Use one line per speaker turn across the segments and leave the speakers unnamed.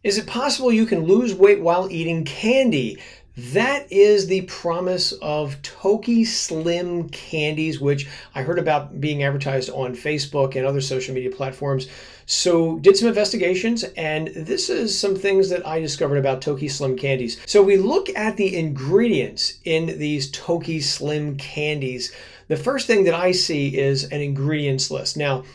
Is it possible you can lose weight while eating candy? That is the promise of Toki Slim candies, which I heard about being advertised on Facebook and other social media platforms. So did some investigations, and this is some things that I discovered about Toki Slim candies. So we look at the ingredients in these Toki Slim candies. The first thing that I see is an ingredients list. Now,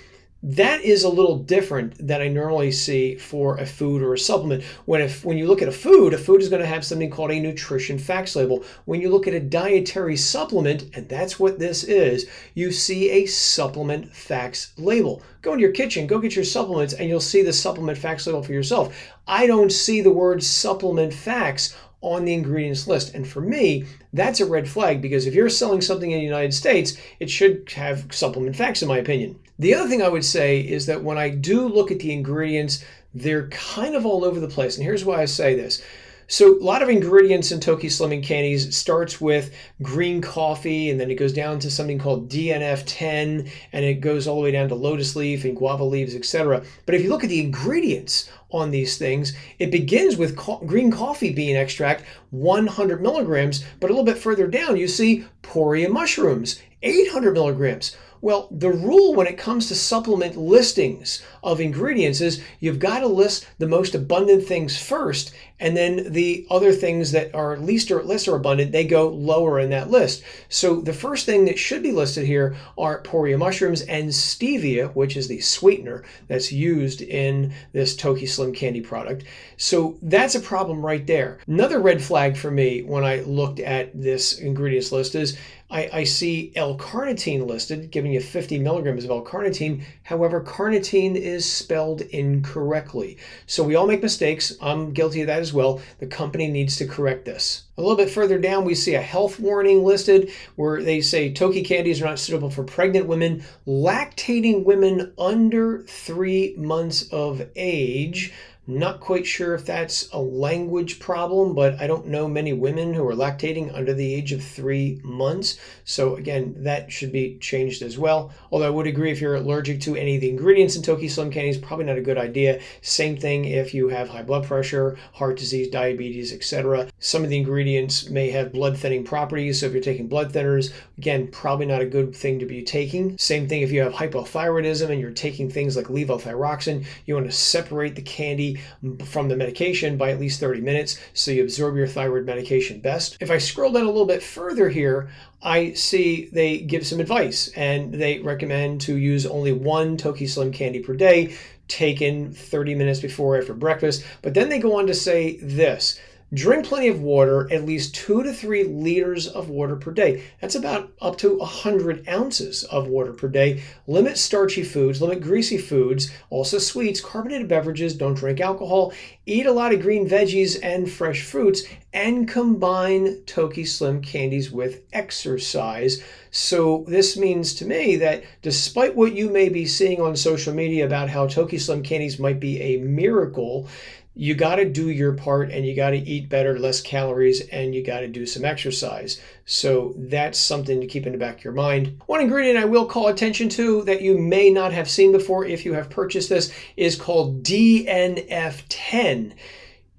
that is a little different than I normally see for a food or a supplement. When you look at a food is going to have something called a nutrition facts label. When you look at a dietary supplement, and that's what this is, you see a supplement facts label. Go into your kitchen, go get your supplements, and you'll see the supplement facts label for yourself. I don't see the word supplement facts on the ingredients list. And for me, that's a red flag, because if you're selling something in the United States, it should have supplement facts, in my opinion. The other thing I would say is that when I do look at the ingredients, they're kind of all over the place. And here's why I say this. So a lot of ingredients in Toki Slimming Candies starts with green coffee, and then it goes down to something called DNF10, and it goes all the way down to lotus leaf and guava leaves, etc. But if you look at the ingredients on these things, it begins with green coffee bean extract, 100 milligrams, but a little bit further down you see Poria mushrooms, 800 milligrams. Well, the rule when it comes to supplement listings of ingredients is you've got to list the most abundant things first, and then the other things that are least or lesser abundant, they go lower in that list. So the first thing that should be listed here are Poria mushrooms and stevia, which is the sweetener that's used in this Toki Slim candy product. So that's a problem right there. Another red flag for me when I looked at this ingredients list is I see L-carnitine listed, giving you 50 milligrams of L-carnitine. However, carnitine is spelled incorrectly. So we all make mistakes. I'm guilty of that as well. The company needs to correct this. A little bit further down, we see a health warning listed where they say Toki candies are not suitable for pregnant women, lactating women under 3 months of age. Not quite sure if that's a language problem, but I don't know many women who are lactating under the age of 3 months. So again, that should be changed as well. Although I would agree if you're allergic to any of the ingredients in Toki Slim candies, probably not a good idea. Same thing if you have high blood pressure, heart disease, diabetes, etc. Some of the ingredients may have blood thinning properties. So if you're taking blood thinners, again, probably not a good thing to be taking. Same thing if you have hypothyroidism and you're taking things like levothyroxine, you want to separate the candy from the medication by at least 30 minutes so you absorb your thyroid medication best. If I scroll down a little bit further here, I see they give some advice, and they recommend to use only 1 Toki Slim candy per day, taken 30 minutes before or after breakfast. But then they go on to say this: drink plenty of water, at least 2 to 3 liters of water per day. That's about up to 100 ounces of water per day. Limit starchy foods, limit greasy foods, also sweets, carbonated beverages, don't drink alcohol, eat a lot of green veggies and fresh fruits, and combine Toki Slim candies with exercise. So this means to me that despite what you may be seeing on social media about how Toki Slim candies might be a miracle, you got to do your part, and you got to eat better, less calories, and you got to do some exercise. So that's something to keep in the back of your mind. One ingredient I will call attention to that you may not have seen before if you have purchased this is called DNF10.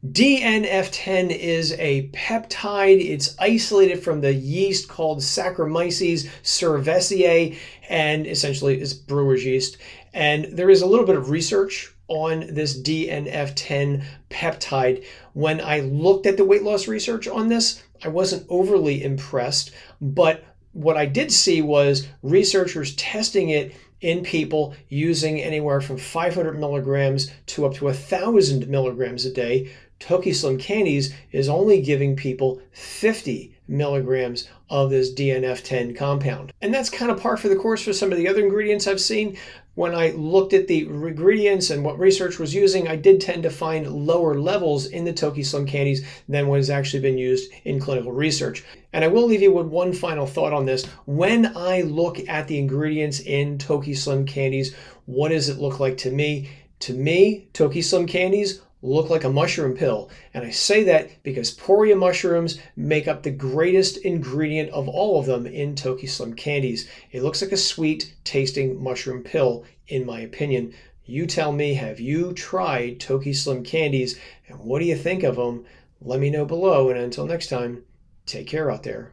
DNF10 is a peptide. It's isolated from the yeast called Saccharomyces cerevisiae, and essentially it's brewer's yeast. And there is a little bit of research on this DNF10 peptide. When I looked at the weight loss research on this, I wasn't overly impressed, but what I did see was researchers testing it in people using anywhere from 500 milligrams to up to 1,000 milligrams a day. Toki Slim Candies is only giving people 50 milligrams of this DNF10 compound. And that's kind of par for the course for some of the other ingredients I've seen. When I looked at the ingredients and what research was using, I did tend to find lower levels in the Toki Slim Candies than what has actually been used in clinical research. And I will leave you with one final thought on this. When I look at the ingredients in Toki Slim Candies, what does it look like to me? To me, Toki Slim Candies look like a mushroom pill. And I say that because Poria mushrooms make up the greatest ingredient of all of them in Toki Slim Candies. It looks like a sweet tasting mushroom pill, in my opinion. You tell me, have you tried Toki Slim candies and what do you think of them? Let me know below, and until next time, take care out there.